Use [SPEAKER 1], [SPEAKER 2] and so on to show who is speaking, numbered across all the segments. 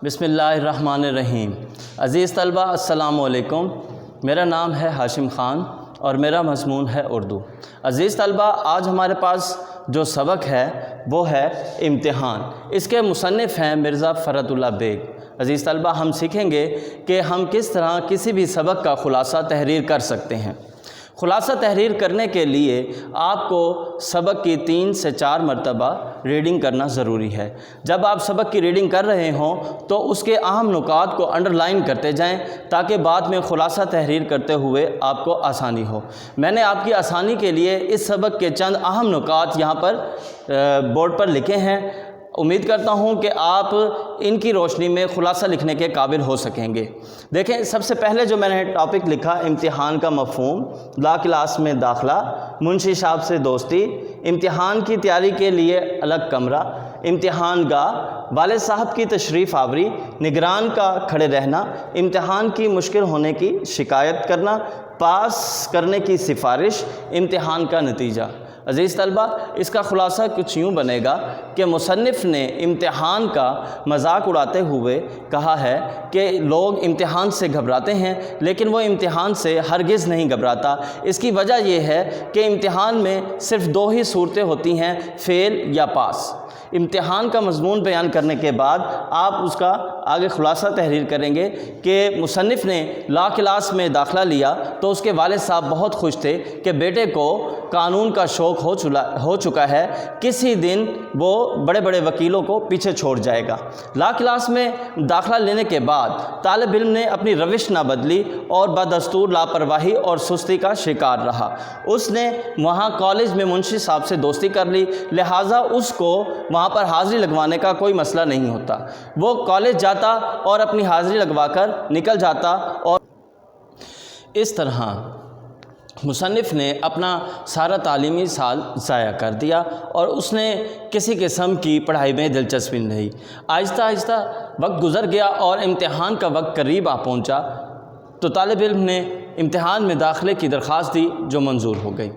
[SPEAKER 1] بسم اللہ الرحمن الرحیم۔ عزیز طلبہ السلام علیکم، میرا نام ہے ہاشم خان اور میرا مضمون ہے اردو۔ عزیز طلبہ، آج ہمارے پاس جو سبق ہے وہ ہے امتحان۔ اس کے مصنف ہیں مرزا فرت اللہ بیگ۔ عزیز طلبہ، ہم سیکھیں گے کہ ہم کس طرح کسی بھی سبق کا خلاصہ تحریر کر سکتے ہیں۔ خلاصہ تحریر کرنے کے لیے آپ کو سبق کی 3 سے 4 مرتبہ ریڈنگ کرنا ضروری ہے۔ جب آپ سبق کی ریڈنگ کر رہے ہوں تو اس کے اہم نکات کو انڈر لائن کرتے جائیں تاکہ بعد میں خلاصہ تحریر کرتے ہوئے آپ کو آسانی ہو۔ میں نے آپ کی آسانی کے لیے اس سبق کے چند اہم نکات یہاں پر بورڈ پر لکھے ہیں۔ امید کرتا ہوں کہ آپ ان کی روشنی میں خلاصہ لکھنے کے قابل ہو سکیں گے۔ دیکھیں، سب سے پہلے جو میں نے ٹاپک لکھا، امتحان کا مفہوم، لا کلاس میں داخلہ، منشی صاحب سے دوستی، امتحان کی تیاری کے لیے الگ کمرہ، امتحان گاہ، والد صاحب کی تشریف آوری، نگران کا کھڑے رہنا، امتحان کی مشکل ہونے کی شکایت کرنا، پاس کرنے کی سفارش، امتحان کا نتیجہ۔ عزیز طلبہ، اس کا خلاصہ کچھ یوں بنے گا کہ مصنف نے امتحان کا مذاق اڑاتے ہوئے کہا ہے کہ لوگ امتحان سے گھبراتے ہیں لیکن وہ امتحان سے ہرگز نہیں گھبراتا۔ اس کی وجہ یہ ہے کہ امتحان میں صرف 2 ہی صورتیں ہوتی ہیں، فیل یا پاس۔ امتحان کا مضمون بیان کرنے کے بعد آپ اس کا آگے خلاصہ تحریر کریں گے کہ مصنف نے لا کلاس میں داخلہ لیا تو اس کے والد صاحب بہت خوش تھے کہ بیٹے کو قانون کا شوق ہو چکا ہے، کسی دن وہ بڑے بڑے وکیلوں کو پیچھے چھوڑ جائے گا۔ لا کلاس میں داخلہ لینے کے بعد طالب علم نے اپنی روش نہ بدلی اور بدستور لاپرواہی اور سستی کا شکار رہا۔ اس نے وہاں کالج میں منشی صاحب سے دوستی کر لی، لہٰذا اس کو وہاں پر حاضری لگوانے کا کوئی مسئلہ نہیں ہوتا۔ وہ کالج جاتا اور اپنی حاضری لگوا کر نکل جاتا، اور اس طرح مصنف نے اپنا سارا تعلیمی سال ضائع کر دیا اور اس نے کسی قسم کی پڑھائی میں دلچسپی نہیں رہی۔ آہستہ آہستہ وقت گزر گیا اور امتحان کا وقت قریب آ پہنچا تو طالب علم نے امتحان میں داخلے کی درخواست دی جو منظور ہو گئی۔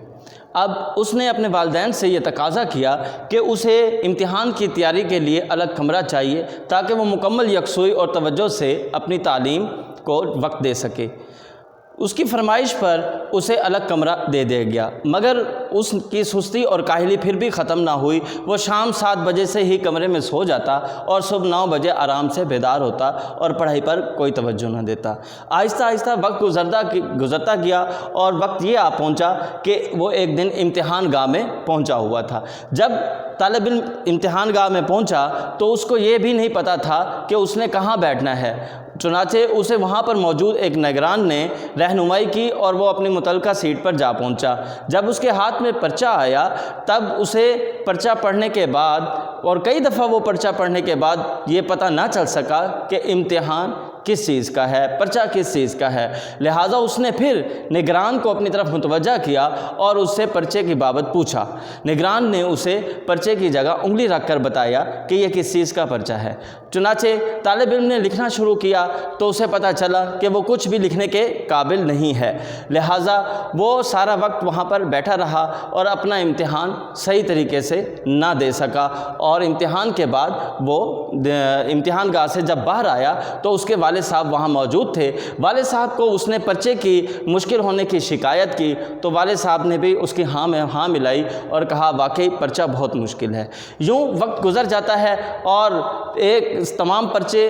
[SPEAKER 1] اب اس نے اپنے والدین سے یہ تقاضا کیا کہ اسے امتحان کی تیاری کے لیے الگ کمرہ چاہیے تاکہ وہ مکمل یکسوئی اور توجہ سے اپنی تعلیم کو وقت دے سکے۔ اس کی فرمائش پر اسے الگ کمرہ دے دیا گیا، مگر اس کی سستی اور کاہلی پھر بھی ختم نہ ہوئی۔ وہ شام 7 بجے سے ہی کمرے میں سو جاتا اور صبح 9 بجے آرام سے بیدار ہوتا اور پڑھائی پر کوئی توجہ نہ دیتا۔ آہستہ آہستہ وقت گزرتا گیا اور وقت یہ آ پہنچا کہ وہ ایک دن امتحان گاہ میں پہنچا ہوا تھا۔ جب طالب علم امتحان گاہ میں پہنچا تو اس کو یہ بھی نہیں پتہ تھا کہ اس نے کہاں بیٹھنا ہے، چنانچہ اسے وہاں پر موجود ایک نگران نے رہنمائی کی اور وہ اپنی متعلقہ سیٹ پر جا پہنچا۔ جب اس کے ہاتھ میں پرچہ آیا تب اسے پرچہ پڑھنے کے بعد اور کئی دفعہ وہ پرچہ پڑھنے کے بعد یہ پتہ نہ چل سکا کہ امتحان کس چیز کا ہے، پرچہ کس چیز کا ہے۔ لہٰذا اس نے پھر نگران کو اپنی طرف متوجہ کیا اور اس سے پرچے کی بابت پوچھا۔ نگران نے اسے پرچے کی جگہ انگلی رکھ کر بتایا کہ یہ کس چیز کا پرچہ ہے۔ چنانچہ طالب علم نے لکھنا شروع کیا تو اسے پتہ چلا کہ وہ کچھ بھی لکھنے کے قابل نہیں ہے، لہٰذا وہ سارا وقت وہاں پر بیٹھا رہا اور اپنا امتحان صحیح طریقے سے نہ دے سکا۔ اور امتحان کے بعد وہ امتحان گاہ سے جب باہر آیا تو اس کے والد صاحب وہاں موجود تھے۔ والد صاحب کو اس نے پرچے کی مشکل ہونے کی شکایت کی تو والد صاحب نے بھی اس کی ہاں میں ہاں ملائی اور کہا واقعی پرچہ بہت مشکل ہے۔ یوں وقت گزر جاتا ہے اور تمام پرچے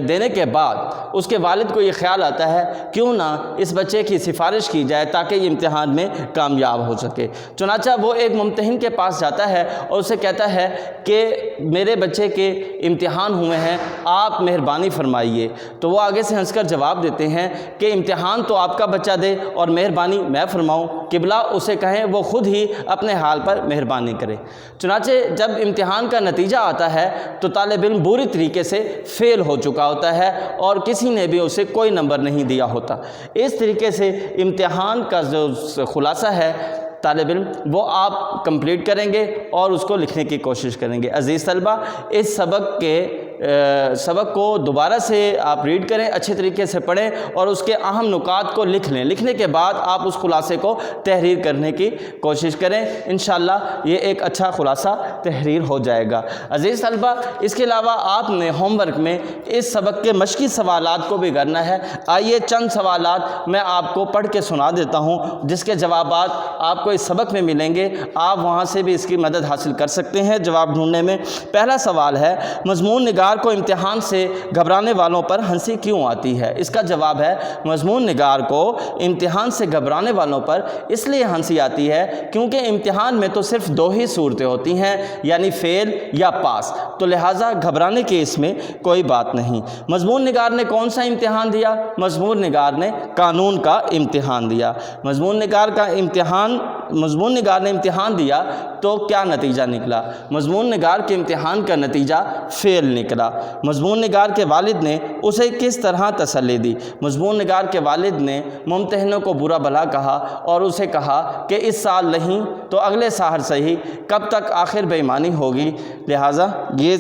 [SPEAKER 1] دینے کے بعد اس کے والد کو یہ خیال آتا ہے کیوں نہ اس بچے کی سفارش کی جائے تاکہ یہ امتحان میں کامیاب ہو سکے۔ چنانچہ وہ ایک ممتحن کے پاس جاتا ہے اور اسے کہتا ہے کہ میرے بچے کے امتحان ہوئے ہیں، آپ مہربانی فرمائیے۔ تو وہ آگے سے ہنس کر جواب دیتے ہیں کہ امتحان تو آپ کا بچہ دے اور مہربانی میں فرماؤں، قبلہ اسے کہیں وہ خود ہی اپنے حال پر مہربانی کرے۔ چنانچہ جب امتحان کا نتیجہ آتا ہے تو طالب علم بری طریقے سے فیل ہو چکا ہوتا ہے اور کسی نے بھی اسے کوئی نمبر نہیں دیا ہوتا۔ اس طریقے سے امتحان کا جو خلاصہ ہے طالب علم وہ آپ کمپلیٹ کریں گے اور اس کو لکھنے کی کوشش کریں گے۔ عزیز طلبہ، اس سبق کو دوبارہ سے آپ ریڈ کریں، اچھے طریقے سے پڑھیں اور اس کے اہم نکات کو لکھ لیں۔ لکھنے کے بعد آپ اس خلاصے کو تحریر کرنے کی کوشش کریں، انشاءاللہ یہ ایک اچھا خلاصہ تحریر ہو جائے گا۔ عزیز طلبہ، اس کے علاوہ آپ نے ہوم ورک میں اس سبق کے مشقی سوالات کو بھی کرنا ہے۔ آئیے چند سوالات میں آپ کو پڑھ کے سنا دیتا ہوں جس کے جوابات آپ کو اس سبق میں ملیں گے، آپ وہاں سے بھی اس کی مدد حاصل کر سکتے ہیں جواب ڈھونڈنے میں۔ پہلا سوال ہے، مضمون نگار کو امتحان سے گھبرانے والوں پر ہنسی کیوں آتی ہے؟ اس کا جواب ہے، مضمون نگار کو امتحان سے گھبرانے والوں پر اس لیے ہنسی آتی ہے کیونکہ امتحان میں تو صرف دو ہی صورتیں ہوتی ہیں، یعنی فیل یا پاس، تو لہٰذا گھبرانے کی اس میں کوئی بات نہیں۔ مضمون نگار نے کون سا امتحان دیا؟ مضمون نگار نے قانون کا امتحان دیا۔ مضمون نگار نے امتحان دیا تو کیا نتیجہ نکلا؟ مضمون نگار کے امتحان کا نتیجہ فیل نکلا۔ مضمون نگار کے والد نے اسے کس طرح تسلی دی؟ مضمون نگار کے والد نے ممتحنوں کو برا بھلا کہا اور اسے کہا کہ اس سال نہیں تو اگلے سال صحیح، کب تک آخر بے ایمانی ہوگی؟ لہٰذا یہ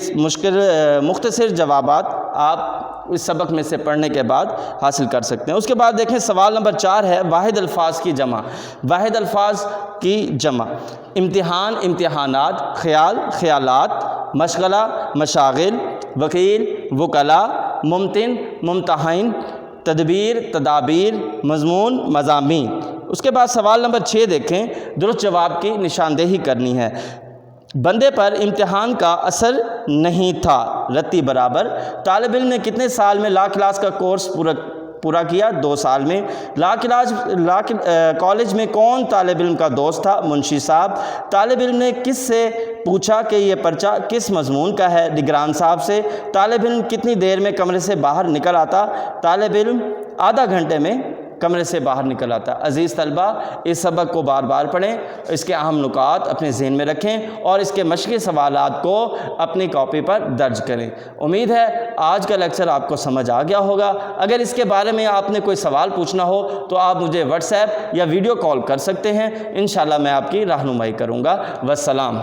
[SPEAKER 1] مختصر جوابات آپ اس سبق میں سے پڑھنے کے بعد حاصل کر سکتے ہیں۔ اس کے بعد دیکھیں سوال نمبر 4 ہے، واحد الفاظ کی جمع۔ واحد الفاظ کی جمع: امتحان، امتحانات، خیال، خیالات، مشغلہ، مشاغل، وکیل، وکلاء، ممتن، ممتحن، تدبیر، تدابیر، مضمون، مضامین۔ اس کے بعد سوال نمبر 6 دیکھیں، درست جواب کی نشاندہی کرنی ہے۔ بندے پر امتحان کا اثر نہیں تھا، رتی برابر۔ طالب علم نے کتنے سال میں لا کلاس کا کورس پورا کیا؟ 2 سال میں۔ کالج میں کون طالب علم کا دوست تھا؟ منشی صاحب۔ طالب علم نے کس سے پوچھا کہ یہ پرچہ کس مضمون کا ہے؟ نگران صاحب سے۔ طالب علم کتنی دیر میں کمرے سے باہر نکل آتا؟ طالب علم آدھا گھنٹے میں کمرے سے باہر نکل آتا۔ عزیز طلبہ، اس سبق کو بار بار پڑھیں، اس کے اہم نکات اپنے ذہن میں رکھیں اور اس کے مشقی سوالات کو اپنی کاپی پر درج کریں۔ امید ہے آج کا لیکچر آپ کو سمجھ آ گیا ہوگا۔ اگر اس کے بارے میں آپ نے کوئی سوال پوچھنا ہو تو آپ مجھے واٹس ایپ یا ویڈیو کال کر سکتے ہیں، انشاءاللہ میں آپ کی رہنمائی کروں گا۔ والسلام۔